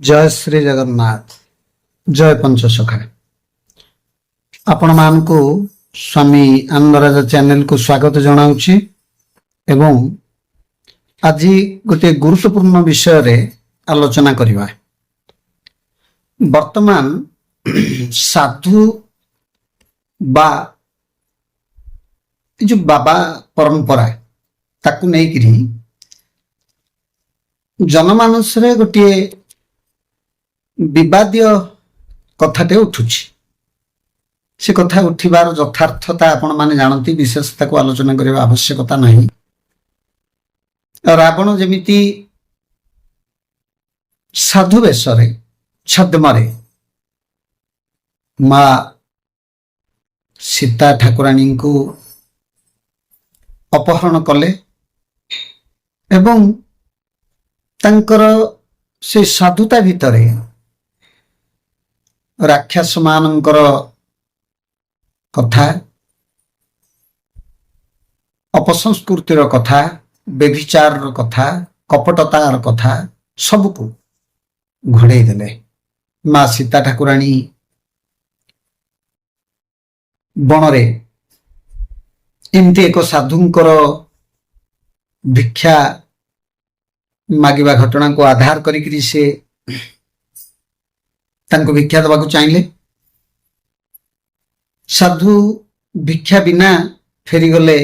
जय श्री जगन्नाथ। जय पंचसखा। आपण मानकु स्वामी आनंदराज चैनल को स्वागत जनाउछि एवं आज गोटे गुरुत्वपूर्ण विषय रे आलोचना करिवा। वर्तमान साधु बा जो बाबा परंपरा ताकू नहीं करी जनमानस रे गोटे विवादीय कथाटे उठुछि। से कथा उठिबार यथार्थता आपण माने जानती, विशेषता को आलोचना करबा आवश्यकता नहीं। रावण जेमिति साधु वेशरे छद्मरे माँ सीता ठाकुराणी को अपहरण कले एवं तांकर से साधुता भितरे राक्षस मानकर कथा, अपसंस्कृतिर कथा, व्यभिचार कथा, कपटतार कथा सबको घोड़े देले। माँ सीता ठाकुराणी बनरे एमती एक साधुंकर भिक्षा मागिबा घटना को आधार करी से तांको भिक्षा दबाको चाहिए। साधु भिक्षा बिना फेरी गले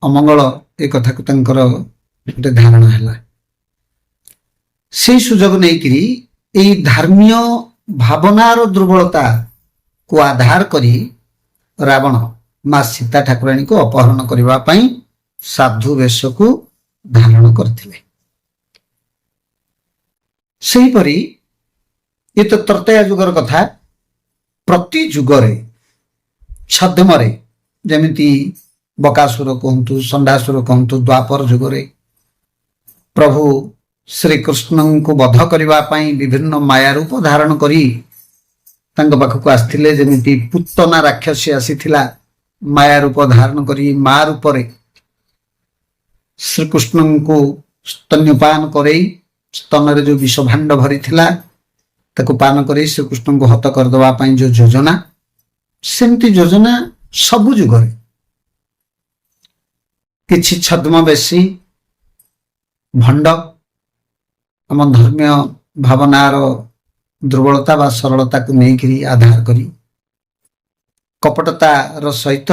अमंगल एक कथा को तांकर गोटे धारणा है। से सुजोग नहीं करी एई धर्मीय भावनार दुर्बलता को आधार करी रावण माँ सीता ठाकुराणी को अपहरण करबा पई साधु वेश को धारण करथिले। सही परी ये तो त्रैतया जुगर कथा। प्रति जुगरे छद्मरे जेमिति बकासुर कहतु, षंडासुर कहतु, द्वापर जुगरे प्रभु श्री कृष्ण को वध करबा पई विभिन्न माया रूप धारण करी तांग पाखक आस्थिले। जेमिति पुतना राक्षसी आसीथिला माया रूप धारण करी मां रूप रे श्री कृष्ण को स्तन्यपान करई स्तन रे जो विष भांड भरी थिला ताको पान करे श्री कृष्ण को हत कर दवा पई जो योजना, सेमती योजना सबु जुगरे किछि छद्म बेसी भंड आम धर्मीय भावनार दुर्बलता बा सरलता को नहीं करी आधार करी कपटतार सहित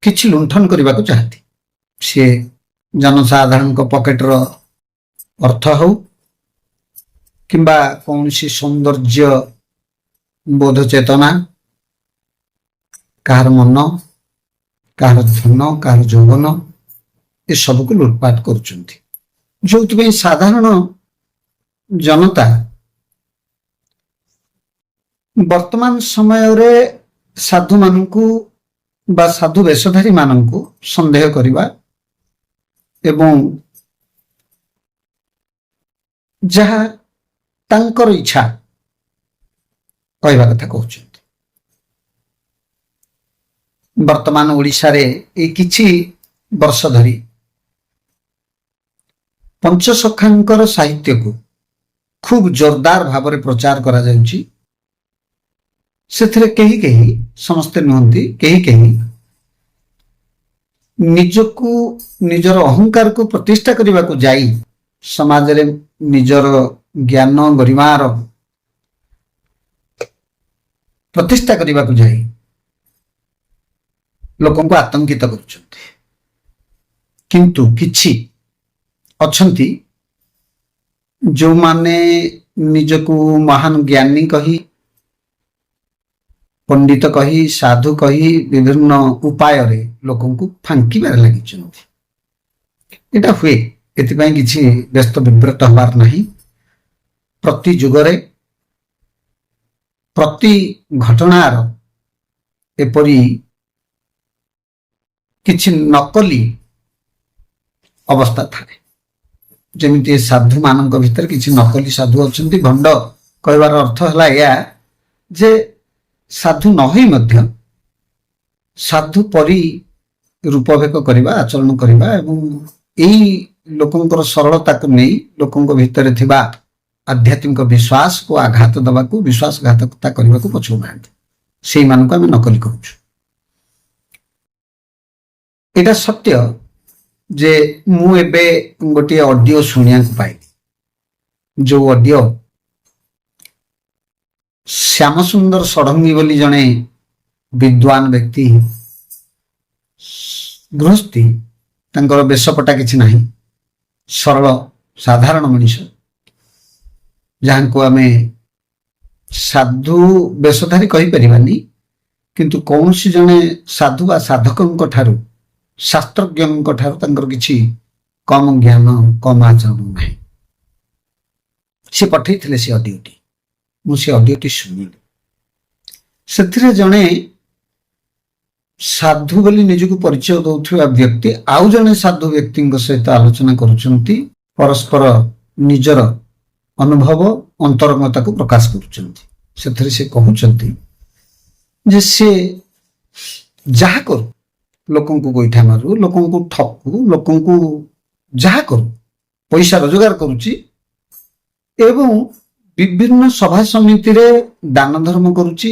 किछि लुंठन करबा को चाहती। से जनसाधारण को पॉकेट रो अर्थ हो किंबा कौन सी सौंदर्य बोध चेतना, कार मन, कार धन, कार यौवन, ये सब को लुटपाट करुचंती। जो साधारण जनता वर्तमान समय रे साधु मानकु बा साधु वेशधारी मानकु संदेह करिबा एवं जहा तांकर इच्छा कहवा कथा कहउछंती। वर्तमान ओडिशा रे ए किछि वर्ष धरी पंचसखांकर साहित्य को खूब जोरदार भाव रे प्रचार करा जाउछि। सेथरे केही केही समस्ते नुहंती, केही केही निजको निजर अहंकार को प्रतिष्ठा करबा को जाई समाज रे निजर ज्ञान गरिमार प्रतिष्ठा करबा को जाई लोकों को आतंकित करुचंती। किंतु किछि अछंती जो माने निजको महान ज्ञानी कही, पंडित कही, साधु कही विभिन्न उपाय रे लोकों को फांकीबार लागिचंती। एटा हुए एथिपाई किछि व्यस्त विव्रत हबार नहीं। प्रति जुगरे प्रति घटनार एपरी किछि नकली अवस्था थाए। जेमिति साधु मानक भीतर किछि नकली साधु अछंती। भंड कहबार अर्थ हला या जे साधु न होई मध्य साधु परी रूपभेक करबा, आचरण करबा एवं एई ଲୋକଙ୍କର ସରଳତାକୁ ନେଇ ଲୋକଙ୍କ ଭିତରେ ଥିବା ଆଧ୍ୟାତ୍ମିକ ବିଶ୍ୱାସକୁ ଆଘାତ ଦେବାକୁ, ବିଶ୍ୱାସଘାତକତା କରିବାକୁ ପଛଉନାହାନ୍ତି। ସେଇମାନଙ୍କୁ ଆମେ ନକଲି କରୁଛୁ। ଏଇଟା ସତ୍ୟ ଯେ ମୁଁ ଏବେ ଗୋଟିଏ ଅଡିଓ ଶୁଣିବାକୁ ପାଇଲି, ଯୋଉ ଅଡିଓ ଶ୍ୟାମସୁନ୍ଦର ଷଡଙ୍ଗୀ ବୋଲି ଜଣେ ବିଦ୍ୱାନ ବ୍ୟକ୍ତି, ଗୃହସ୍ଥୀ, ତାଙ୍କର ବେଶପଟା କିଛି ନାହିଁ, ସରଳ ସାଧାରଣ ମଣିଷ, ଯାହାଙ୍କୁ ଆମେ ସାଧୁ ବେଶଧାରୀ କହିପାରିବାନି, କିନ୍ତୁ କୌଣସି ଜଣେ ସାଧୁ ବା ସାଧକଙ୍କ ଠାରୁ, ଶାସ୍ତ୍ରଜ୍ଞଙ୍କ ଠାରୁ ତାଙ୍କର କିଛି କମ ଜ୍ଞାନ, କମ ଆଚରଣ ନାହିଁ। ସେ ପଠେଇଥିଲେ ସେ ଅଡିଓଟି, ମୁଁ ସେ ଅଡିଓଟି ଶୁଣିଲି। ସେଥିରେ ଜଣେ ସାଧୁ ବୋଲି ନିଜକୁ ପରିଚୟ ଦେଉଥିବା ବ୍ୟକ୍ତି ଆଉ ଜଣେ ସାଧୁ ବ୍ୟକ୍ତିଙ୍କ ସହିତ ଆଲୋଚନା କରୁଛନ୍ତି, ପରସ୍ପର ନିଜର ଅନୁଭବ, ଅନ୍ତରଙ୍ଗତାକୁ ପ୍ରକାଶ କରୁଛନ୍ତି। ସେଥିରେ ସେ କହୁଛନ୍ତି ଯେ ସେ ଯାହା କରୁ, ଲୋକଙ୍କୁ ଗୋଇଠା ମାରୁ, ଲୋକଙ୍କୁ ଠକୁ, ଲୋକଙ୍କୁ ଯାହା କରୁ, ପଇସା ରୋଜଗାର କରୁଛି ଏବଂ ବିଭିନ୍ନ ସଭା ସମିତିରେ ଦାନ ଧର୍ମ କରୁଛି,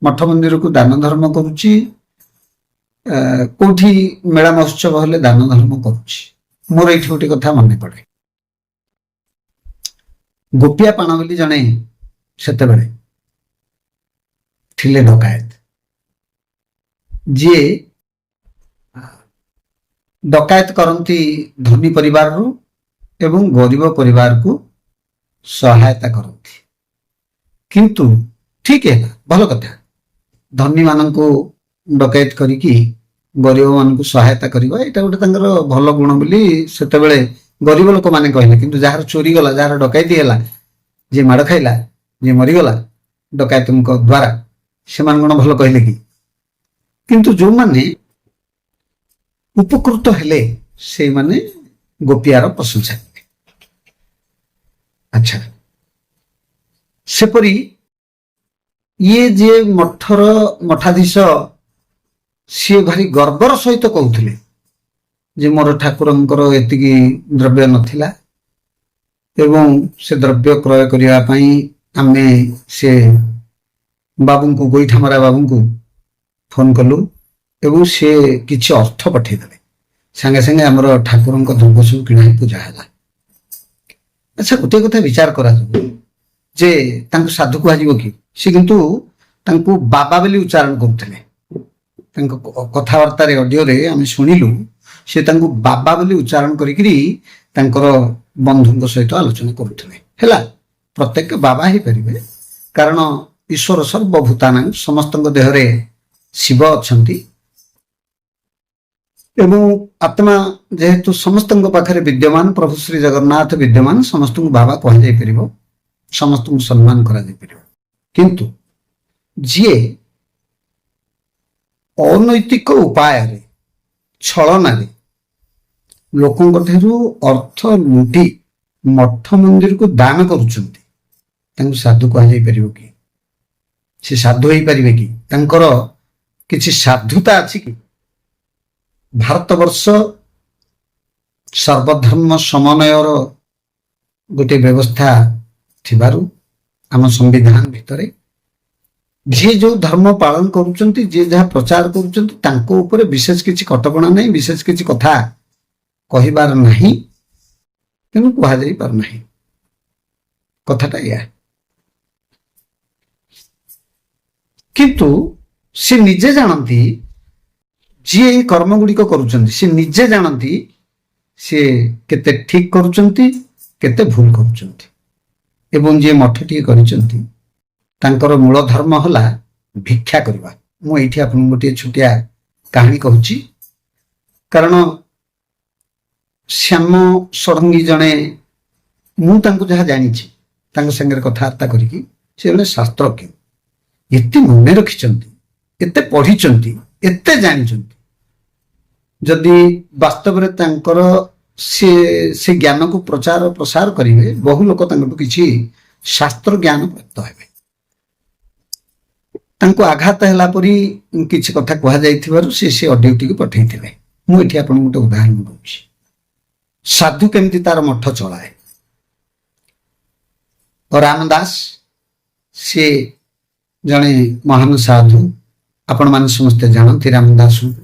ମଠ ମନ୍ଦିରକୁ ଦାନ ଧର୍ମ କରୁଛି, କୋଉଠି ମେଳା ମହୋତ୍ସବ ହେଲେ ଦାନ ଧର୍ମ କରୁଛି। ମୋର ଏଇଠି ଗୋଟେ କଥା ମନେ ପଡେ, ଗୋପିଆ ପାଣ ବୋଲି ଜଣେ ସେତେବେଳେ ଥିଲେ ଡକାୟତ, ଯିଏ ଡକାୟତ କରନ୍ତି ଧନୀ ପରିବାରରୁ ଏବଂ ଗରିବ ପରିବାରକୁ ସହାୟତା କରନ୍ତି। କିନ୍ତୁ ଠିକ ହେଲା, ଭଲ କଥା, ଧନୀ ମାନଙ୍କୁ ଡକାୟତ କରିକି ଗରିବ ମାନଙ୍କୁ ସହାୟତା କରିବା, ଏଇଟା ଗୋଟେ ତାଙ୍କର ଭଲ ଗୁଣ ବୋଲି ସେତେବେଳେ ଗରିବ ଲୋକମାନେ କହିଲେ। କିନ୍ତୁ ଯାହାର ଚୋରି ଗଲା, ଯାହାର ଡକାୟତି ହେଲା, ଯିଏ ମାଡ଼ ଖାଇଲା, ଯିଏ ମରିଗଲା ଡକାୟତଙ୍କ ଦ୍ଵାରା, ସେମାନେ କଣ ଭଲ କହିଲେ କି? କିନ୍ତୁ ଯୋଉମାନେ ଉପକୃତ ହେଲେ ସେଇମାନେ ଗୋପିଆର ପ୍ରଶଂସା କଲେ। ଆଚ୍ଛା, ସେପରି ଇଏ ଯିଏ ମଠାଧୀଶ, ସିଏ ଭାରି ଗର୍ବର ସହିତ କହୁଥିଲେ ଯେ ମୋର ଠାକୁରଙ୍କର ଏତିକି ଦ୍ରବ୍ୟ ନଥିଲା ଏବଂ ସେ ଦ୍ରବ୍ୟ କ୍ରୟ କରିବା ପାଇଁ ଆମେ ସେ ବାବୁଙ୍କୁ, ଗୋଇଠା ମରା ବାବୁଙ୍କୁ ଫୋନ କଲୁ ଏବଂ ସେ କିଛି ଅର୍ଥ ପଠେଇଦେଲେ, ସାଙ୍ଗେ ସାଙ୍ଗେ ଆମର ଠାକୁରଙ୍କ ଦ୍ରବ୍ୟ ସବୁ କିଣା ପୂଜା ହେଲା। ଆଚ୍ଛା, ଗୋଟିଏ କଥା ବିଚାର କରାଯିବ ଯେ ତାଙ୍କୁ ସାଧୁ କୁହାଯିବ କି? ସେ କିନ୍ତୁ ତାଙ୍କୁ ବାବା ବୋଲି ଉଚ୍ଚାରଣ କରୁଥିଲେ। ତାଙ୍କ କଥାବାର୍ତ୍ତାରେ, ଅଡିଓରେ ଆମେ ଶୁଣିଲୁ, ସେ ତାଙ୍କୁ ବାବା ବୋଲି ଉଚ୍ଚାରଣ କରିକିରି ତାଙ୍କର ବନ୍ଧୁଙ୍କ ସହିତ ଆଲୋଚନା କରୁଥିଲେ। ହେଲା, ପ୍ରତ୍ୟେକ ବାବା ହେଇପାରିବେ, କାରଣ ଈଶ୍ୱର ସର୍ବଭୂତାନାଂ, ସମସ୍ତଙ୍କ ଦେହରେ ଶିବ ଅଛନ୍ତି ଏବଂ ଆତ୍ମା ଯେହେତୁ ସମସ୍ତଙ୍କ ପାଖରେ ବିଦ୍ୟମାନ, ପ୍ରଭୁ ଶ୍ରୀ ଜଗନ୍ନାଥ ବିଦ୍ୟମାନ, ସମସ୍ତଙ୍କୁ ବାବା କୁହାଯାଇ ପାରିବ, ସମସ୍ତଙ୍କୁ ସମ୍ମାନ କରାଯାଇପାରିବ। କିନ୍ତୁ ଯିଏ ଅନୈତିକ ଉପାୟରେ, ଛଳନାରେ ଲୋକଙ୍କ ଠାରୁ ଅର୍ଥ ଲୁଟି ମଠ ମନ୍ଦିରକୁ ଦାନ କରୁଛନ୍ତି, ତାଙ୍କୁ ସାଧୁ କୁହାଯାଇ ପାରିବ କି? ସେ ସାଧୁ ହେଇପାରିବେ କି? ତାଙ୍କର କିଛି ସାଧୁତା ଅଛି କି? ଭାରତବର୍ଷ ସର୍ବଧର୍ମ ସମନ୍ୱୟର ଗୋଟିଏ ବ୍ୟବସ୍ଥା ଥିବାରୁ ଆମ ସମ୍ବିଧାନ ଭିତରେ ଯିଏ ଯୋଉ ଧର୍ମ ପାଳନ କରୁଛନ୍ତି, ଯିଏ ଯାହା ପ୍ରଚାର କରୁଛନ୍ତି, ତାଙ୍କ ଉପରେ ବିଶେଷ କିଛି କଟକଣା ନାହିଁ, ବିଶେଷ କିଛି କଥା କହିବାର ନାହିଁ, ତେଣୁ କୁହାଯାଇ ପାରୁନାହିଁ। କଥାଟା ଏଇଆ। କିନ୍ତୁ ସେ ନିଜେ ଜାଣନ୍ତି, ଯିଏ ଏହି କର୍ମ ଗୁଡିକ କରୁଛନ୍ତି, ସେ ନିଜେ ଜାଣନ୍ତି ସେ କେତେ ଠିକ କରୁଛନ୍ତି, କେତେ ଭୁଲ କରୁଛନ୍ତି। ଏବଂ ଯିଏ ମଠଟିଏ କରିଛନ୍ତି, ତାଙ୍କର ମୂଳ ଧର୍ମ ହେଲା ଭିକ୍ଷା କରିବା। ମୁଁ ଏଇଠି ଆପଣଙ୍କୁ ଗୋଟିଏ ଛୋଟିଆ କାହାଣୀ କହୁଛି, କାରଣ ଶ୍ୟାମ ଷଡଙ୍ଗୀ ଜଣେ, ମୁଁ ତାଙ୍କୁ ଯାହା ଜାଣିଛି, ତାଙ୍କ ସାଙ୍ଗରେ କଥାବାର୍ତ୍ତା କରିକି, ସେ ଜଣେ ଶାସ୍ତ୍ରଜ୍ଞ, ଏତେ ମନେ ରଖିଛନ୍ତି, ଏତେ ପଢିଛନ୍ତି, ଏତେ ଜାଣିଛନ୍ତି, ଯଦି ବାସ୍ତବରେ ତାଙ୍କର ସେ ଜ୍ଞାନକୁ ପ୍ରଚାର ପ୍ରସାର କରିବେ, ବହୁ ଲୋକ ତାଙ୍କଠୁ କିଛି ଶାସ୍ତ୍ର ଜ୍ଞାନ ପ୍ରାପ୍ତ ହେବେ। ତାଙ୍କୁ ଆଘାତ ହେଲା ପରି କିଛି କଥା କୁହାଯାଇଥିବାରୁ ସେ ଅଡିଓଟିକୁ ପଠେଇଥିଲେ। ମୁଁ ଏଠି ଆପଣଙ୍କୁ ଗୋଟେ ଉଦାହରଣ ଦଉଛି। ସାଧୁ କେମିତି ତାର ମଠ ଚଳାଏ। ରାମଦାସ ସିଏ ଜଣେ ମହାନ ସାଧୁ, ଆପଣମାନେ ସମସ୍ତେ ଜାଣନ୍ତି ରାମଦାସଙ୍କୁ।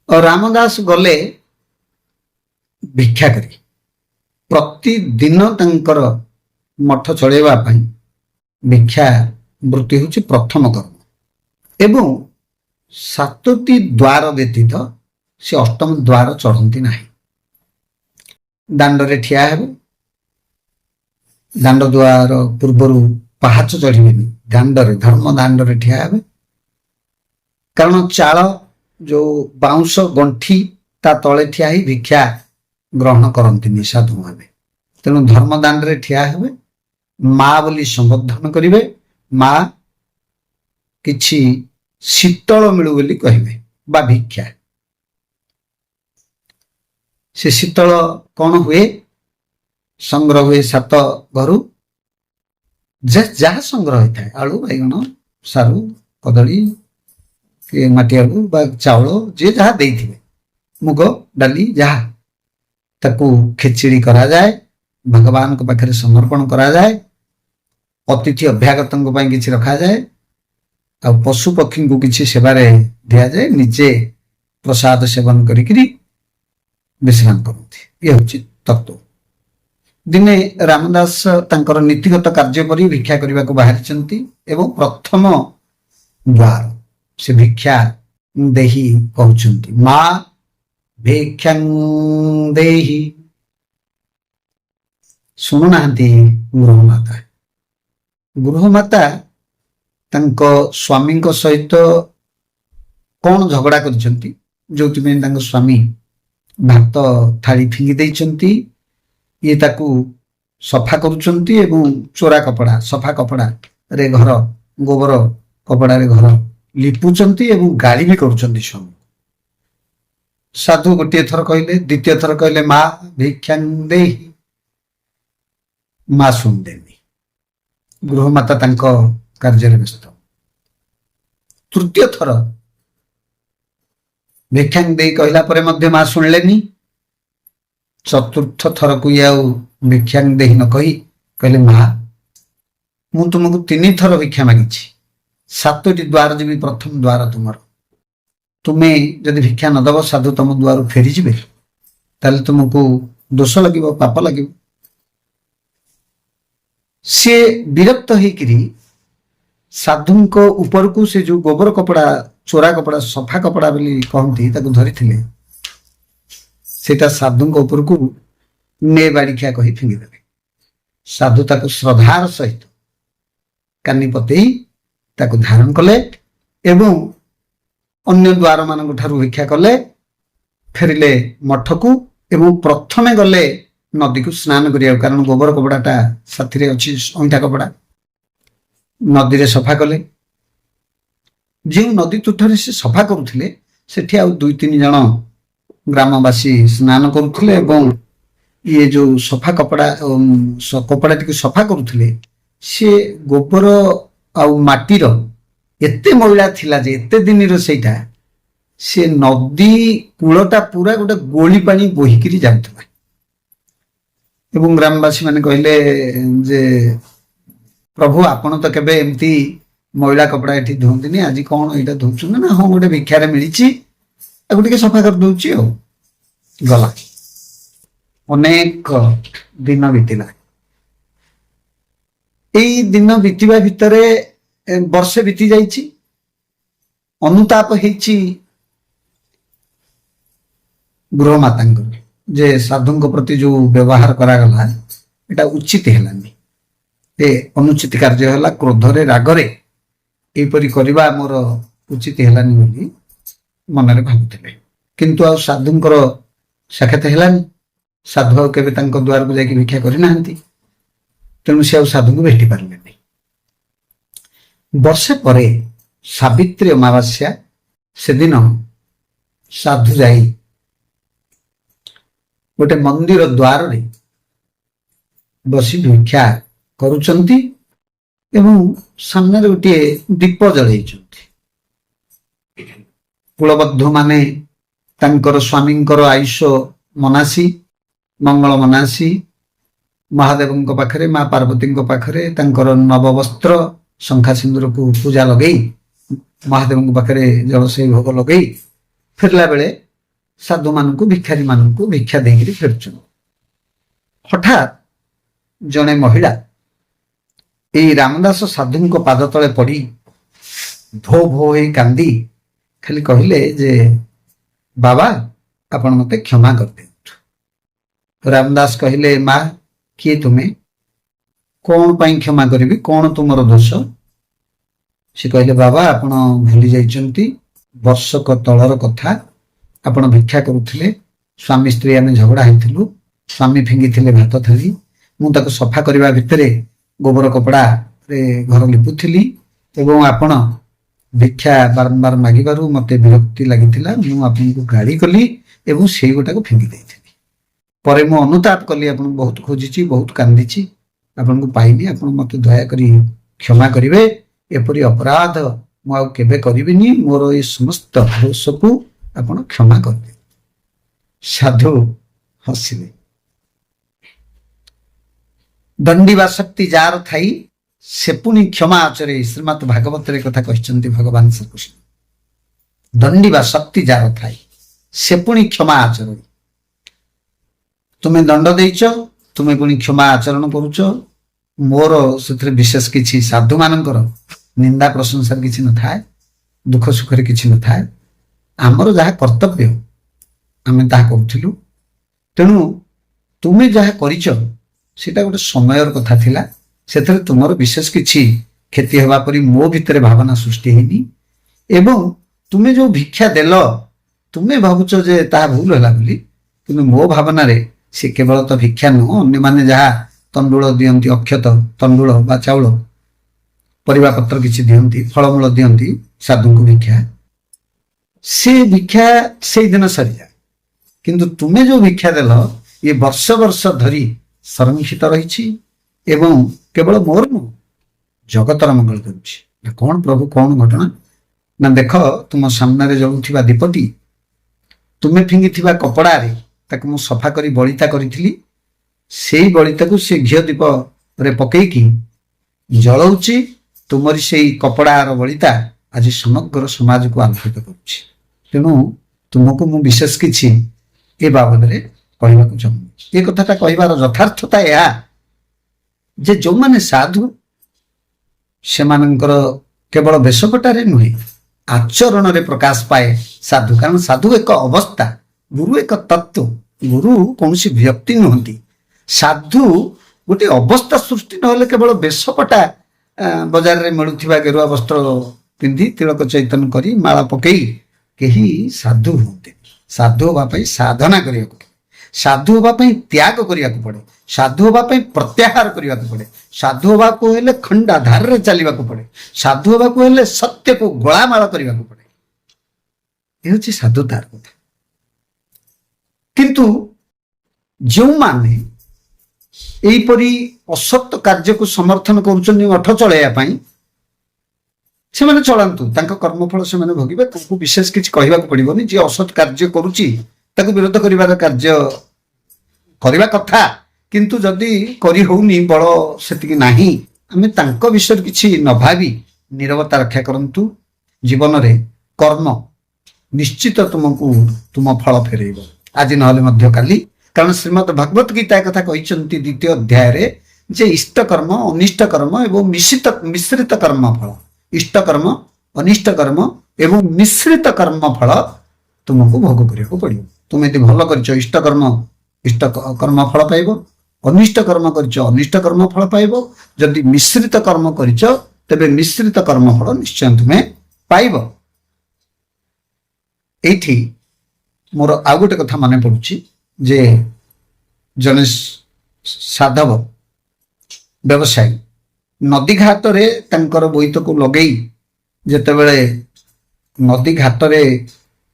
ରାମଦାସ ଗଲେ ଭିକ୍ଷା କରି, ପ୍ରତିଦିନ ତାଙ୍କର ମଠ ଚଳେଇବା ପାଇଁ ଭିକ୍ଷା ବୃତ୍ତି ହେଉଛି ପ୍ରଥମ କର୍ମ। ଏବଂ 7ଟି ଦ୍ୱାର ବ୍ୟତୀତ ସେ 8ମ ଦ୍ୱାର ଚଢ଼ନ୍ତି ନାହିଁ। ଦାଣ୍ଡରେ ଠିଆ ହେବେ, ଦାଣ୍ଡ ଦ୍ୱାର ପୂର୍ବରୁ ପାହାଚ ଚଢ଼ିବେନି, ଦାଣ୍ଡରେ ଧର୍ମ ଦାଣ୍ଡରେ ଠିଆ ହେବେ। କାରଣ ଚାଳ ଯୋଉ ବାଉଁଶ ଗଣ୍ଠି ତା ତଳେ ଠିଆ ହେଇ ଭିକ୍ଷା ଗ୍ରହଣ କରନ୍ତିନି ସାଧୁମାନେ। ତେଣୁ ଧର୍ମ ଦାଣ୍ଡରେ ଠିଆ ହେବେ, ମା ବୋଲି ସମ୍ବୋଧନ କରିବେ, ମା କିଛି ଶୀତଳ ମିଳୁ ବୋଲି କହିବେ ବା ଭିକ୍ଷା। ସେ ଶୀତଳ କଣ ହୁଏ? ସଂଗ୍ରହ ହୁଏ 7 ଘରୁ, ଯାହା ସଂଗ୍ରହ ହେଇଥାଏ, ଆଳୁ, ବାଇଗଣ, ସାରୁ, କଦଳୀ, ମାଟି ଆଳୁ ବା ଚାଉଳ, ଯିଏ ଯାହା ଦେଇଥିବେ, ମୁଗ, ଡାଲି, ଯାହା, ତାକୁ ଖେଚୁଡ଼ି କରାଯାଏ, ଭଗବାନଙ୍କ ପାଖରେ ସମର୍ପଣ କରାଯାଏ। ଅତିଥି ଅଭ୍ୟାଗତଙ୍କ ପାଇଁ କିଛି ରଖାଯାଏ, ଆଉ ପଶୁ ପକ୍ଷୀଙ୍କୁ କିଛି ସେବାରେ ଦିଆଯାଏ। ନିଜେ ପ୍ରସାଦ ସେବନ କରିକିରି ବିଶ୍ରାମ କରନ୍ତି। ଇଏ ହଉଛି ତତ୍ତ୍ୱ। ଦିନେ ରାମଦାସ ତାଙ୍କର ନୀତିଗତ କାର୍ଯ୍ୟ କରି ଭିକ୍ଷା କରିବାକୁ ବାହାରିଛନ୍ତି ଏବଂ ପ୍ରଥମ ଦ୍ୱାର ସେ ଭିକ୍ଷା ଦେହି କହୁଛନ୍ତି, ମା ଭିକ୍ଷାଂ ଦେହି। ଶୁଣୁନାହାନ୍ତି ଗୃହମାତା। ଗୃହମାତା ତାଙ୍କ ସ୍ୱାମୀଙ୍କ ସହିତ କଣ ଝଗଡ଼ା କରିଛନ୍ତି, ଯୋଉଥିପାଇଁ ତାଙ୍କ ସ୍ୱାମୀ ଭାତ ଥାଳି ଫିଙ୍ଗି ଦେଇଛନ୍ତି। ଇଏ ତାକୁ ସଫା କରୁଛନ୍ତି ଏବଂ ଚୋରା କପଡ଼ା, ସଫା କପଡ଼ାରେ ଘର, ଗୋବର କପଡ଼ାରେ ଘର ଲିପୁଛନ୍ତି ଏବଂ ଗାଳି ବି କରୁଛନ୍ତି ସ୍ୱାମୀ। ସାଧୁ ଗୋଟିଏ ଥର କହିଲେ, ଦ୍ୱିତୀୟ ଥର କହିଲେ ମା ଭିକ୍ଷାଂ ଦେହି, ମା ଶୁଣିଲେନି। ଗୃହମାତା ତାଙ୍କ କାର୍ଯ୍ୟରେ ବ୍ୟସ୍ତ। ତୃତୀୟ ଥର ଭିକ୍ଷାଂ ଦେଇ କହିଲା ପରେ ମଧ୍ୟ ମା ଶୁଣିଲେନି। ଚତୁର୍ଥ ଥରକୁ ଇଏ ଆଉ ଭିକ୍ଷାଂ ଦେହି ନ କହି କହିଲେ, ମା ମୁଁ ତୁମକୁ 3 ଥର ଭିକ୍ଷା ମାଗିଛି, 7ଟି ଦ୍ୱାର ଯିବି, ପ୍ରଥମ ଦ୍ୱାର ତୁମର। ତୁମେ ଯଦି ଭିକ୍ଷା ନ ଦେବ, ସାଧୁ ତମ ଦ୍ୱାର ଫେରିଯିବେ, ତାହେଲେ ତୁମକୁ ଦୋଷ ଲାଗିବ, ପାପ ଲାଗିବ। ସିଏ ବିରକ୍ତ ହେଇକିରି ସାଧୁଙ୍କ ଉପରକୁ ସେ ଯୋଉ ଗୋବର କପଡ଼ା, ଚୋରା କପଡ଼ା, ସଫା କପଡ଼ା ବୋଲି କହନ୍ତି, ତାକୁ ଧରିଥିଲେ, ସେଇଟା ସାଧୁଙ୍କ ଉପରକୁ ନେ ବାଡ଼ିଖିଆ କହି ଫିଙ୍ଗିଦେଲେ। ସାଧୁ ତାକୁ ଶ୍ରଦ୍ଧାର ସହିତ କାନି ପତେଇ ତାକୁ ଧାରଣ କଲେ ଏବଂ ଅନ୍ୟ ଦ୍ୱାର ମାନଙ୍କ ଠାରୁ ଭିକ୍ଷା କଲେ, ଫେରିଲେ ମଠକୁ ଏବଂ ପ୍ରଥମେ ଗଲେ ନଦୀକୁ ସ୍ନାନ କରିବାକୁ, କାରଣ ଗୋବର କପଡ଼ାଟା ସାଥିରେ ଅଛି, ଅଇଁଠା କପଡ଼ା। ନଦୀରେ ସଫା କଲେ। ଯେଉଁ ନଦୀ ତୁଠରେ ସେ ସଫା କରୁଥିଲେ, ସେଠି ଆଉ 2-3 ଜଣ ଗ୍ରାମବାସୀ ସ୍ନାନ କରୁଥିଲେ ଏବଂ ଇଏ ଯୋଉ ସଫା କପଡ଼ାଟିକୁ ସଫା କରୁଥିଲେ, ସିଏ ଗୋବର ଆଉ ମାଟିର ଏତେ ମଇଳା ଥିଲା ଯେ, ଏତେ ଦିନର ସେଇଟା, ସେ ନଦୀ କୂଳଟା ପୁରା ଗୋଟେ ଗୋଳି ପାଣି ବୋହିକିରି ଯାଉଥିଲା। ଏବଂ ଗ୍ରାମବାସୀ ମାନେ କହିଲେ ଯେ, ପ୍ରଭୁ ଆପଣ ତ କେବେ ଏମିତି ମଇଳା କପଡ଼ା ଏଠି ଧୁଅନ୍ତିନି, ଆଜି କଣ ଏଇଟା ଧଉଛନ୍ତି? ନା ହଁ, ଗୋଟେ ଭିକ୍ଷାରେ ମିଳିଛି, ତାକୁ ଟିକେ ସଫା କରିଦଉଛି ଆଉ। ଗଲା। ଅନେକ ଦିନ ବିତିଲା। ଏଇ ଦିନ ବିତିବା ଭିତରେ ବର୍ଷେ ବିତି ଯାଇଛି। ଅନୁତାପ ହେଇଛି ଗୃହମାତାଙ୍କର ଯେ ସାଧୁଙ୍କ ପ୍ରତି ଯୋଉ ବ୍ୟବହାର କରାଗଲା, ଏଟା ଉଚିତ ହେଲାନି, ଏ ଅନୁଚିତ କାର୍ଯ୍ୟ ହେଲା। କ୍ରୋଧରେ, ରାଗରେ ଏହିପରି କରିବା ମୋର ଉଚିତ ହେଲାନି ବୋଲି ମନରେ ଭାବୁଥିଲେ। କିନ୍ତୁ ଆଉ ସାଧୁଙ୍କର ସାକ୍ଷାତ ହେଲାନି। ସାଧୁ ଆଉ କେବେ ତାଙ୍କ ଦ୍ୱାରକୁ ଯାଇକି ଭିକ୍ଷା କରିନାହାନ୍ତି। ତେଣୁ ସେ ଆଉ ସାଧୁଙ୍କୁ ଭେଟି ପାରିଲେନି। ବର୍ଷେ ପରେ ସାବିତ୍ରୀ ଅମାବାସ୍ୟା, ସେଦିନ ସାଧୁ ଯାଇ ଗୋଟେ ମନ୍ଦିର ଦ୍ୱାରରେ ବସି ଭିକ୍ଷା କରୁଛନ୍ତି ଏବଂ ସାମ୍ନାରେ ଗୋଟିଏ ଦୀପ ଜଳେଇଛନ୍ତି। କୁଳବଧୂ ମାନେ ତାଙ୍କର ସ୍ୱାମୀଙ୍କର ଆୟୁଷ ମନାସି ମଙ୍ଗଳ ମନାସି ମହାଦେବଙ୍କ ପାଖରେ ମା ପାର୍ବତୀଙ୍କ ପାଖରେ ତାଙ୍କର ନବବସ୍ତ୍ର ଶଙ୍ଖା ସିନ୍ଦୁରକୁ ପୂଜା ଲଗେଇ ମହାଦେବଙ୍କ ପାଖରେ ଜଳସେଇ ଭୋଗ ଲଗେଇ ଫେରିଲା ବେଳେ ସାଧୁମାନଙ୍କୁ ଭିକ୍ଷାରୀ ମାନଙ୍କୁ ଭିକ୍ଷା ଦେଇକିରି ଫେରୁଛନ୍ତି। ହଠାତ୍ ଜଣେ ମହିଳା ଏଇ ରାମଦାସ ସାଧୁଙ୍କ ପାଦ ତଳେ ପଡି ଭୋ ଭୋ ହେଇ କାନ୍ଦି ଖାଲି କହିଲେ ଯେ ବାବା ଆପଣ ମତେ କ୍ଷମା କରିଦିଅନ୍ତୁ। ରାମଦାସ କହିଲେ ମା କିଏ ତୁମେ, କଣ ପାଇଁ କ୍ଷମା କରିବି, କଣ ତୁମର ଦୋଷ? ସେ କହିଲେ ବାବା ଆପଣ ଭୁଲି ଯାଇଛନ୍ତି ବର୍ଷକ ତଳର କଥା। ଆପଣ ଭିକ୍ଷା କରୁଥିଲେ, ସ୍ୱାମୀ ସ୍ତ୍ରୀ ଆମେ ଝଗଡା ହେଇଥିଲୁ, ସ୍ୱାମୀ ଫିଙ୍ଗିଥିଲେ ଭାତ ଥାଳି, ମୁଁ ତାକୁ ସଫା କରିବା ଭିତରେ ଗୋବର କପଡାରେ ଘର ଲିପୁଥିଲି ଏବଂ ଆପଣ ଭିକ୍ଷା ବାରମ୍ବାର ମାଗିବାରୁ ମତେ ବିରକ୍ତି ଲାଗିଥିଲା, ମୁଁ ଆପଣଙ୍କୁ ଗାଳି କଲି ଏବଂ ସେଇ ଗୋଟାକୁ ଫିଙ୍ଗି ଦେଇଥିଲି। ପରେ ମୁଁ ଅନୁତାପ କଲି, ଆପଣଙ୍କୁ ବହୁତ ଖୋଜିଛି, ବହୁତ କାନ୍ଦିଛି, ଆପଣଙ୍କୁ ପାଇନି, ଆପଣ ମତେ ଦୟାକରି କ୍ଷମା କରିବେ, ଏପରି ଅପରାଧ ମୁଁ ଆଉ କେବେ କରିବିନି, ମୋର ଏ ସମସ୍ତ ଦୋଷକୁ ଆପଣ କ୍ଷମା କରିବେ। ସାଧୁ ହସିଲେ। ଦଣ୍ଡିବା ଶକ୍ତି ଯାହାର ଥାଇ ସେ ପୁଣି କ୍ଷମା ଆଚରେ, ଶ୍ରୀମଦ୍ ଭାଗବତରେ କଥା କହିଛନ୍ତି ଭଗବାନ ଶ୍ରୀକୃଷ୍ଣ। ଦଣ୍ଡିବା ଶକ୍ତି ଯାହାର ଥାଇ ସେ ପୁଣି କ୍ଷମା ଆଚରେ। ତୁମେ ଦଣ୍ଡ ଦେଇଛ, ତୁମେ ପୁଣି କ୍ଷମା ଆଚରଣ କରୁଛ, ମୋର ସେଥିରେ ବିଶେଷ କିଛି ସାଧୁ ମାନଙ୍କର ନିନ୍ଦା ପ୍ରଶଂସାରେ କିଛି ନଥାଏ, ଦୁଃଖ ସୁଖରେ କିଛି ନଥାଏ। ଆମର ଯାହା କର୍ତ୍ତବ୍ୟ ଆମେ ତାହା କରୁଥିଲୁ। ତେଣୁ ତୁମେ ଯାହା କରିଛ ସେଟା ଗୋଟେ ସମୟର କଥା ଥିଲା, ସେଥିରେ ତୁମର ବିଶେଷ କିଛି କ୍ଷତି ହେବା ପରି ମୋ ଭିତରେ ଭାବନା ସୃଷ୍ଟି ହେଇନି। ଏବଂ ତୁମେ ଯୋଉ ଭିକ୍ଷା ଦେଲ ତୁମେ ଭାବୁଛ ଯେ ତାହା ଭୁଲ ହେଲା ବୋଲି, କିନ୍ତୁ ମୋ ଭାବନାରେ ସେ କେବଳ ତ ଭିକ୍ଷା ନୁହଁ, ଅନ୍ୟମାନେ ଯାହା ତଣ୍ଡୁଳ ଦିଅନ୍ତି, ଅକ୍ଷତ ତଣ୍ଡୁଳ ବା ଚାଉଳ, ପରିବା ପତ୍ର କିଛି ଦିଅନ୍ତି, ଫଳମୂଳ ଦିଅନ୍ତି ସାଧୁଙ୍କୁ ଭିକ୍ଷା, ସେ ଭିକ୍ଷା ସେଇଦିନ ସରିଯାଏ। କିନ୍ତୁ ତୁମେ ଯୋଉ ଭିକ୍ଷା ଦେଲ ଇଏ ବର୍ଷ ବର୍ଷ ଧରି ସଂରକ୍ଷିତ ରହିଛି ଏବଂ କେବଳ ମୋର ନୁହଁ ଜଗତର ମଙ୍ଗଳ କରୁଛି। କଣ ପ୍ରଭୁ, କଣ ଘଟଣା? ନା ଦେଖ, ତୁମ ସାମ୍ନାରେ ଜଳୁଥିବା ଦୀପଟି ତୁମେ ଫିଙ୍ଗିଥିବା କପଡାରେ ତାକୁ ମୁଁ ସଫା କରି ବଳିତା କରିଥିଲି, ସେଇ ବଳିତାକୁ ସେ ଘିଅ ଦୀପରେ ପକେଇକି ଜଳଉଛି। ତୁମରି ସେଇ କପଡାର ବଳିତା ଆଜି ସମଗ୍ର ସମାଜକୁ ଆଲୋକିତ କରୁଛି। ତେଣୁ ତୁମକୁ ମୁଁ ବିଶେଷ କିଛି ଏ ବାବଦରେ କହିବାକୁ ଚାହୁଁନି। ଏ କଥାଟା କହିବାର ଯଥାର୍ଥତା ଏହା ଯେ ଯୋଉମାନେ ସାଧୁ ସେମାନଙ୍କର କେବଳ ବେଶପଟାରେ ନୁହେଁ ଆଚରଣରେ ପ୍ରକାଶ ପାଏ ସାଧୁ। କାରଣ ସାଧୁ ଏକ ଅବସ୍ଥା, ଗୁରୁ ଏକ ତତ୍ଵ। ଗୁରୁ କୌଣସି ବ୍ୟକ୍ତି ନୁହନ୍ତି। ସାଧୁ ଗୋଟେ ଅବସ୍ଥା ସୃଷ୍ଟି ନହେଲେ କେବଳ ବେଶପଟା ବଜାରରେ ମିଳୁଥିବା ଗେରୁଆ ବସ୍ତ୍ର ପିନ୍ଧି ତିଳକ ଚୈତନ କରି ମାଳ ପକେଇ କେହି ସାଧୁ ହୁଅନ୍ତି। ସାଧୁ ହବା ପାଇଁ ସାଧନା କରିବାକୁ ପଡେ, ସାଧୁ ହବା ପାଇଁ ତ୍ୟାଗ କରିବାକୁ ପଡେ, ସାଧୁ ହବା ପାଇଁ ପ୍ରତ୍ୟାହାର କରିବାକୁ ପଡେ, ସାଧୁ ହବାକୁ ହେଲେ ଖଣ୍ଡା ଧାରରେ ଚାଲିବାକୁ ପଡେ, ସାଧୁ ହବାକୁ ହେଲେ ସତ୍ୟକୁ ଗୋଳାମାଳ କରିବାକୁ ପଡେ। ଏ ହେଉଛି ସାଧୁତାର କଥା। କିନ୍ତୁ ଯେଉଁମାନେ ଏହିପରି ଅସତ କାର୍ଯ୍ୟକୁ ସମର୍ଥନ କରୁଛନ୍ତି ମଠ ଚଳାଇବା ପାଇଁ, ସେମାନେ ଚଳାନ୍ତୁ, ତାଙ୍କ କର୍ମଫଳ ସେମାନେ ଭୋଗିବେ, ତାଙ୍କୁ ବିଶେଷ କିଛି କହିବାକୁ ପଡିବନି। ଯିଏ ଅସତ କାର୍ଯ୍ୟ କରୁଛି ତାକୁ ବିରୋଧ କରିବାର କାର୍ଯ୍ୟ କରିବା କଥା, କିନ୍ତୁ ଯଦି କରି ହଉନି, ବଳ ସେତିକି ନାହିଁ, ଆମେ ତାଙ୍କ ବିଷୟରେ କିଛି ନ ଭାବି ନିରବତା ରକ୍ଷା କରନ୍ତୁ। ଜୀବନରେ କର୍ମ ନିଶ୍ଚିତ ତୁମକୁ ତୁମ ଫଳ ଫେରେଇବ, ଆଜି ନହେଲେ ମଧ୍ୟ କାଲି। କାରଣ ଶ୍ରୀମଦ୍ ଭଗବତ ଗୀତା କଥା କହିଛନ୍ତି 2ୟ ଅଧ୍ୟାୟରେ ଯେ ଇଷ୍ଟ କର୍ମ, ଅନିଷ୍ଟ କର୍ମ ଏବଂ ମିଶ୍ରିତ କର୍ମ ଫଳ, ଇଷ୍ଟ କର୍ମ, ଅନିଷ୍ଟ କର୍ମ ଏବଂ ମିଶ୍ରିତ କର୍ମ ଫଳ ତୁମକୁ ଭୋଗ କରିବାକୁ ପଡିବ। ତୁମେ ଯଦି ଭଲ କରିଛ ଇଷ୍ଟ କର୍ମ ଫଳ ପାଇବ, ଅନିଷ୍ଟ କର୍ମ କରିଛ ଅନିଷ୍ଟ କର୍ମ ଫଳ ପାଇବ, ଯଦି ମିଶ୍ରିତ କର୍ମ କରିଛ ତେବେ ମିଶ୍ରିତ କର୍ମ ଫଳ ନିଶ୍ଚୟ ତୁମେ ପାଇବ। ଏଇଠି ମୋର ଆଉ ଗୋଟେ କଥା ମନେ ପଡୁଛି ଯେ ଜଣେ ସାଧବ ବ୍ୟବସାୟୀ ନଦୀ ଘାଟରେ ତାଙ୍କର ବୋଇତକୁ ଲଗେଇ ଯେତେବେଳେ ନଦୀ ଘାଟରେ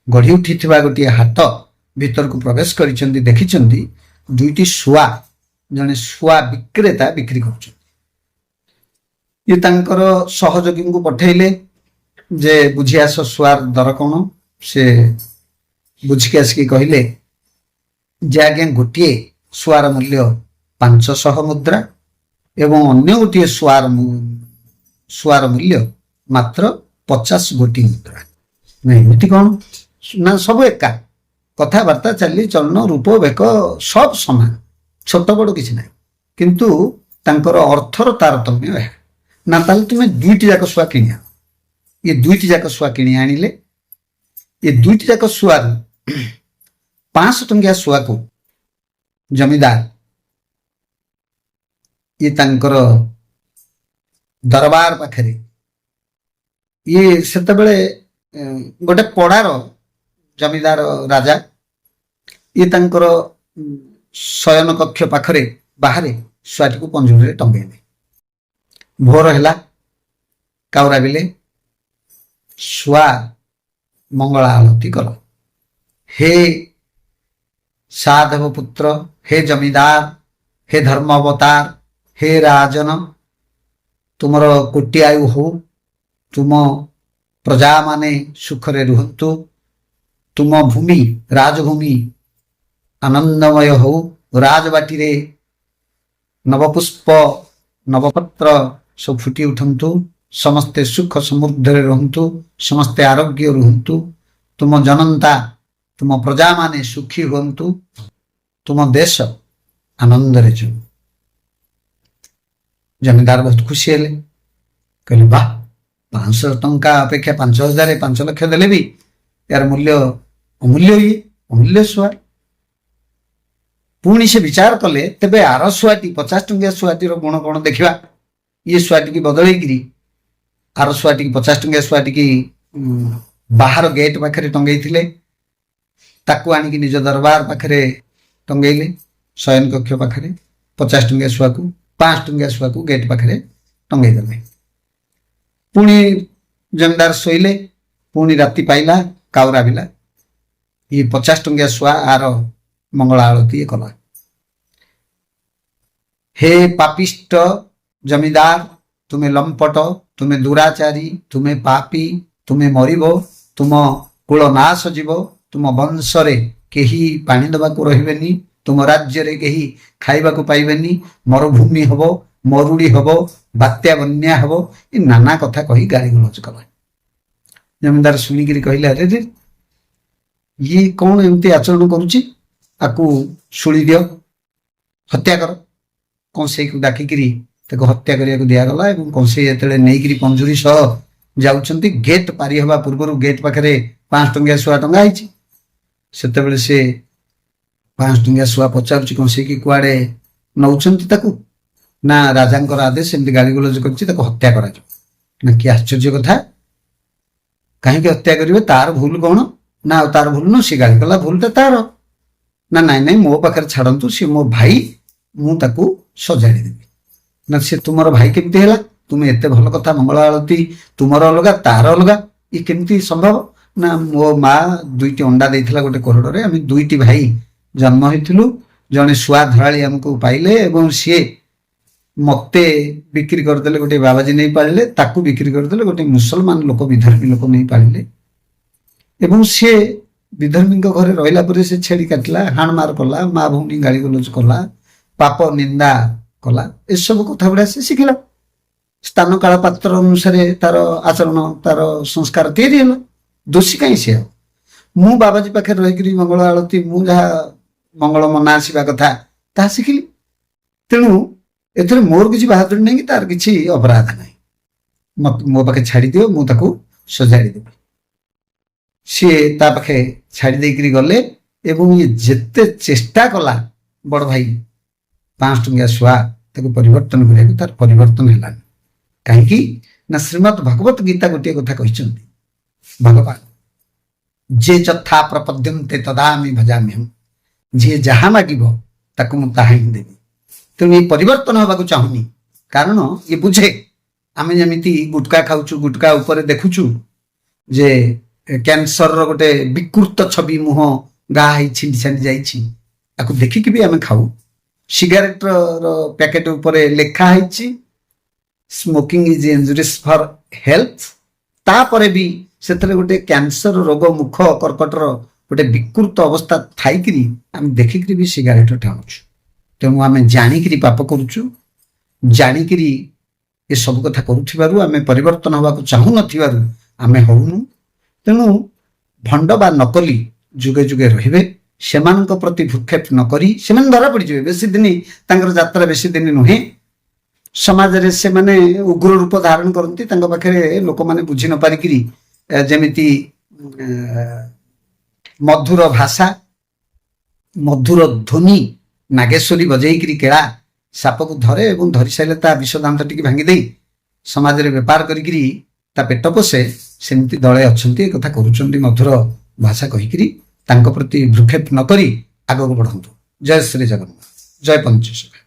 ଗଢି ଉଠିଥିବା ଗୋଟିଏ ହାଟ ଭିତରକୁ ପ୍ରବେଶ କରିଛନ୍ତି, ଦେଖିଛନ୍ତି 2ଟି ଶୁଆ, ଜଣେ ଶୁଆ ବିକ୍ରେତା ବିକ୍ରି କରୁଛନ୍ତି। ଇଏ ତାଙ୍କର ସହଯୋଗୀଙ୍କୁ ପଠେଇଲେ ଯେ ବୁଝି ଆସ ଶୁଆର ଦର କଣ। ସେ ବୁଝିକି ଆସିକି କହିଲେ ଯେ ଆଜ୍ଞା ଗୋଟିଏ ଶୁଆର ମୂଲ୍ୟ 500 ମୁଦ୍ରା ଏବଂ ଅନ୍ୟ ଗୋଟିଏ ଶୁଆର ମୂଲ୍ୟ ମାତ୍ର 50 ଗୋଟି ମୁଦ୍ରା। ନା ଏମିତି କ'ଣ? ନା ସବୁ ଏକା, କଥାବାର୍ତ୍ତା ଚାଲିଚଳନ ରୂପ ବେକ ସବ ସମାନ, ଛୋଟ ବଡ଼ କିଛି ନାହିଁ। କିନ୍ତୁ ତାଙ୍କର ଅର୍ଥର ତାରତମ୍ୟ ଏହା। ନା ତାହେଲେ ତୁମେ ଦୁଇଟି ଯାକ ଶୁଆ କିଣି ଆଣ। ଏ ଦୁଇଟି ଯାକ ଶୁଆ କିଣି ଆଣିଲେ ଏ ଦୁଇଟି ଯାକ ଶୁଆରୁ 500 ଟଙ୍କିଆ ଶୁଆକୁ ଜମିଦାର ଇଏ ତାଙ୍କର ଦରବାର ପାଖରେ, ଇଏ ସେତେବେଳେ ଗୋଟେ ପଡ଼ାର ଜମିଦାର ରାଜା, ଇଏ ତାଙ୍କର ଶୟନ କକ୍ଷ ପାଖରେ ବାହାରେ ଶୁଆଟିକୁ ପଞ୍ଜୁରୀରେ ଟଙ୍ଗେଇଲେ। ଭୋର ହେଲା, କାଉରାବିଲେ, ଶୁଆ ମଙ୍ଗଳା ଆଳତୀ କଲ। ହେ ସାଧବ ପୁତ୍ର, ହେ ଜମିଦାର, ହେ ଧର୍ମ ଅବତାର, ହେ ରାଜନ, ତୁମର କୋଟି ଆୟୁ ହଉ, ତୁମ ପ୍ରଜାମାନେ ସୁଖରେ ରୁହନ୍ତୁ, ତୁମ ଭୂମି ରାଜଭୂମି ଆନନ୍ଦମୟ ହଉ, ରାଜବାଟିରେ ନବପୁଷ୍ପ ନବପତ୍ର ସବୁ ଫୁଟି ଉଠନ୍ତୁ, ସମସ୍ତେ ସୁଖ ସମୃଦ୍ଧିରେ ରୁହନ୍ତୁ, ସମସ୍ତେ ଆରୋଗ୍ୟ ରୁହନ୍ତୁ, ତୁମ ଜନତା ତୁମ ପ୍ରଜାମାନେ ସୁଖୀ ହୁଅନ୍ତୁ, ତୁମ ଦେଶ ଆନନ୍ଦରେ ଯିବ। ଜମିଦାର ବହୁତ ଖୁସି ହେଲେ, କହିଲେ ବାଃ, 500 ଟଙ୍କା ଅପେକ୍ଷା 5000 5 ଲକ୍ଷ ଦେଲେ ବି ଏହାର ମୂଲ୍ୟ ଅମୂଲ୍ୟ, ଇଏ ଅମୂଲ୍ୟ ଶୁଆ। ପୁଣି ସେ ବିଚାର କଲେ, ତେବେ ଆର ଶୁଆଟି 50 ଟଙ୍କିଆ ଶୁଆଟିର ଗୁଣ କ'ଣ ଦେଖିବା। ଇଏ ଶୁଆଟିକି ବଦଳେଇକିରି ଆର ଶୁଆଟିକି 50 ଟଙ୍କିଆ ଶୁଆଟିକି ବାହାର ଗେଟ୍ ପାଖରେ ଟଙ୍ଗେଇଥିଲେ, ତାକୁ ଆଣିକି ନିଜ ଦରବାର ପାଖରେ ଟଙ୍ଗେଇଲେ, ଶୟନ କକ୍ଷ ପାଖରେ 50 ଟଙ୍କିଆ ଶୁଆକୁ 5 ଟଙ୍କିଆ ଶୁଆକୁ ଗେଟ୍ ପାଖରେ ଟଙ୍ଗେଇ ଦେଲେ। ପୁଣି ଜମିଦାର ଶୋଇଲେ, ପୁଣି ରାତି ପାଇଲା, କାଉରାବିଲା, ଇଏ 50 ଟଙ୍କିଆ ଶୁଆ ଆର ମଙ୍ଗଳା ଆଳତୀ କଲା। ହେ ପାପିଷ୍ଟ ଜମିଦାର, ତୁମେ ଲମ୍ପଟ, ତୁମେ ଦୁରାଚାରୀ, ତୁମେ ପାପୀ, ତୁମେ ମରିବ, ତୁମ କୁଳ ନାଶ ଯିବ, ତୁମ ବଂଶରେ କେହି ପାଣି ଦେବାକୁ ରହିବେନି, ତୁମ ରାଜ୍ୟରେ କେହି ଖାଇବାକୁ ପାଇବେନି, ମରୁଭୂମି ହବ, ମରୁଡ଼ି ହବ, ବାତ୍ୟା ବନ୍ୟା ହବ, ଏ ନାନା କଥା କହି ଗାଳିଗୁଲଜ କଲା। ଜମିଦାର ଶୁଣିକିରି କହିଲେ, ଆରେ ରେ ଇଏ କ'ଣ ଏମିତି ଆଚରଣ କରୁଛି, ଆକୁ ଶୁଳି ଦିଅ, ହତ୍ୟା କର। କଂସେଇକୁ ଡାକିକିରି ତାକୁ ହତ୍ୟା କରିବାକୁ ଦିଆଗଲା ଏବଂ କଂସେଇ ଯେତେବେଳେ ନେଇକିରି ପଞ୍ଜୁରୀ ସହ ଯାଉଛନ୍ତି, ଗେଟ୍ ପାରି ହେବା ପୂର୍ବରୁ ଗେଟ୍ ପାଖରେ 5 ଟଙ୍କିଆ ଶୁଆ ଟଙ୍ଗା ହେଇଛି। ସେତେବେଳେ ସେ 5 ଟଙ୍କିଆ ଶୁଆ ପଚାରୁଛି କଂସେଇକି, କୁଆଡ଼େ ନଉଛନ୍ତି ତାକୁ? ନା ରାଜାଙ୍କର ଆଦେଶ, ଏମିତି ଗାଳିଗୁଲଜ କରିଛି, ତାକୁ ହତ୍ୟା କରାଯିବ। ନା କି ଆଶ୍ଚର୍ଯ୍ୟ କଥା, କାହିଁକି ହତ୍ୟା କରିବେ? ତାର ଭୁଲ କ'ଣ? ନା ଆଉ ତାର ଭୁଲ ନୁହଁ, ସେ ଗାଳି କଲା, ଭୁଲଟା ତାର। ନା ନାଇଁ ନାଇଁ, ମୋ ପାଖରେ ଛାଡ଼ନ୍ତୁ, ସେ ମୋ ଭାଇ, ମୁଁ ତାକୁ ସଜାଡ଼ି ଦେବି। ନା ସେ ତୁମର ଭାଇ କେମିତି ହେଲା? ତୁମେ ଏତେ ଭଲ କଥା, ମଙ୍ଗଳା ଆଳତୀ ତୁମର ଅଲଗା ତାର ଅଲଗା, ଏ କେମିତି ସମ୍ଭବ? ନା ମୋ ମା 2ଟି ଅଣ୍ଡା ଦେଇଥିଲା ଗୋଟେ କୋରଡ଼ରେ, ଆମେ 2ଟି ଭାଇ ଜନ୍ମ ହେଇଥିଲୁ, ଜଣେ ଶୁଆ ଧରାଳି ଆମକୁ ପାଇଲେ ଏବଂ ସିଏ ମତେ ବିକ୍ରି କରିଦେଲେ, ଗୋଟେ ବାବାଜୀ ନେଇ ପାଳିଲେ, ତାକୁ ବିକ୍ରି କରିଦେଲେ, ଗୋଟେ ମୁସଲମାନ ଲୋକ ବିଧର୍ମୀ ଲୋକ ନେଇ ପାଳିଲେ ଏବଂ ସିଏ ବିଧର୍ମୀଙ୍କ ଘରେ ରହିଲା ପରେ ସେ ଛେଳି କାଟିଲା, ହାଣମାର କଲା, ମା ଭଉଣୀ ଗାଳିଗୁଲଜ କଲା, ପାପ ନିନ୍ଦା କଲା, ଏସବୁ କଥା ଗୁଡ଼ା ସେ ଶିଖିଲା। ସ୍ଥାନ କାଳ ପାତ୍ର ଅନୁସାରେ ତାର ଆଚରଣ, ତାର ସଂସ୍କାର ତିଆରି ହେଲା। ଦୋଷୀ କାହିଁ ସେ? ମୁଁ ବାବାଜୀ ପାଖରେ ରହିକିରି ମଙ୍ଗଳ ଆଳତୀ, ମୁଁ ଯାହା ମଙ୍ଗଳ ମନା ଆସିବା କଥା ତାହା ଶିଖିଲି। ତେଣୁ ଏଥିରେ ମୋର କିଛି ବାହାଦୁରୀ ନାହିଁ କି ତାର କିଛି ଅପରାଧ ନାହିଁ, ମୋ ପାଖେ ଛାଡ଼ିଦିଅ, ମୁଁ ତାକୁ ସଜାଡ଼ି ଦେବି। ସିଏ ତା ପାଖେ ଛାଡ଼ି ଦେଇକିରି ଗଲେ ଏବଂ ଇଏ ଯେତେ ଚେଷ୍ଟା କଲା ବଡ଼ ଭାଇ 5 ଟଙ୍କିଆ ଶୁଆ ତାକୁ ପରିବର୍ତ୍ତନ କରିବାକୁ, ତାର ପରିବର୍ତ୍ତନ ହେଲାନି। କାହିଁକି? ନା ଶ୍ରୀମଦ୍ ଭଗବତ ଗୀତା ଗୋଟିଏ କଥା କହିଛନ୍ତି, ଭଗବାନ ଯେ ଯଥା ପ୍ରପଦ୍ୟନ୍ତେ ତଦାମି ଭଜାମ୍ୟହମ୍, ଯିଏ ଯାହା ମାଗିବ ତାକୁ ମୁଁ ତାହା ହିଁ ଦେବି। ତେଣୁ ଏ ପରିବର୍ତ୍ତନ ହେବାକୁ ଚାହୁଁନି, କାରଣ ଇଏ ବୁଝେ ଆମେ ଯେମିତି ଗୁଟକା ଖାଉଛୁ, ଗୁଟକା ଉପରେ ଦେଖୁଛୁ ଯେ କ୍ୟାନ୍ସରର ଗୋଟେ ବିକୃତ ଛବି, ମୁହଁ ଘା ହେଇ ଛିଣ୍ଡି ଛାଣ୍ଡି ଯାଇଛି, ତାକୁ ଦେଖିକି ବି ଆମେ ଖାଉ। ସିଗାରେଟର ପ୍ୟାକେଟ ଉପରେ ଲେଖା ହେଇଛି smoking is injurious for health, ତାପରେ ବି ସେଥିରେ ଗୋଟେ କ୍ୟାନ୍ସର ରୋଗ, ମୁଖ କର୍କଟର ଗୋଟେ ବିକୃତ ଅବସ୍ଥା ଥାଇକିରି ଆମେ ଦେଖିକିରି ବି ସିଗାରେଟ ଟାଣୁଛୁ। ତେଣୁ ଆମେ ଜାଣିକିରି ପାପ କରୁଛୁ, ଜାଣିକିରି ଏସବୁ କଥା କରୁଥିବାରୁ, ଆମେ ପରିବର୍ତ୍ତନ ହେବାକୁ ଚାହୁଁନଥିବାରୁ ଆମେ ହଉନୁ। ତେଣୁ ଭଣ୍ଡ ବା ନକଲି ଯୁଗେ ଯୁଗେ ରହିବେ। ସେମାନଙ୍କ ପ୍ରତି ଭ୍ରୁକ୍ଷେପ ନ କରି ସେମାନେ ଧରା ପଡ଼ିଯିବେ। ବେଶୀ ଦିନ ତାଙ୍କର ଯାତ୍ରା ବେଶୀ ଦିନ ନୁହେଁ। ସମାଜରେ ସେମାନେ ଉଗ୍ର ରୂପ ଧାରଣ କରନ୍ତି। ତାଙ୍କ ପାଖରେ ଲୋକମାନେ ବୁଝି ନ ପାରିକିରି ଯେମିତି ମଧୁର ଭାଷା, ମଧୁର ଧ୍ୱନି, ନାଗେଶ୍ୱରୀ ବଜେଇକିରି କେଳା ସାପକୁ ଧରେ ଏବଂ ଧରି ସାରିଲେ ତା ବିଷ ଦାନ୍ତ ଟିକେ ଭାଙ୍ଗି ଦେଇ ସମାଜରେ ବେପାର କରିକିରି ତା ପେଟ ପୋଷେ। ସେମିତି ଦଳେ ଅଛନ୍ତି, ଏ କଥା କରୁଛନ୍ତି ମଧୁର ଭାଷା କହିକିରି। ତାଙ୍କ ପ୍ରତି ଭ୍ରୁକ୍ଷେପ ନ କରି ଆଗକୁ ବଢ଼ନ୍ତୁ। ଜୟ ଶ୍ରୀ ଜଗନ୍ନାଥ, ଜୟ ପଞ୍ଚଶଖା।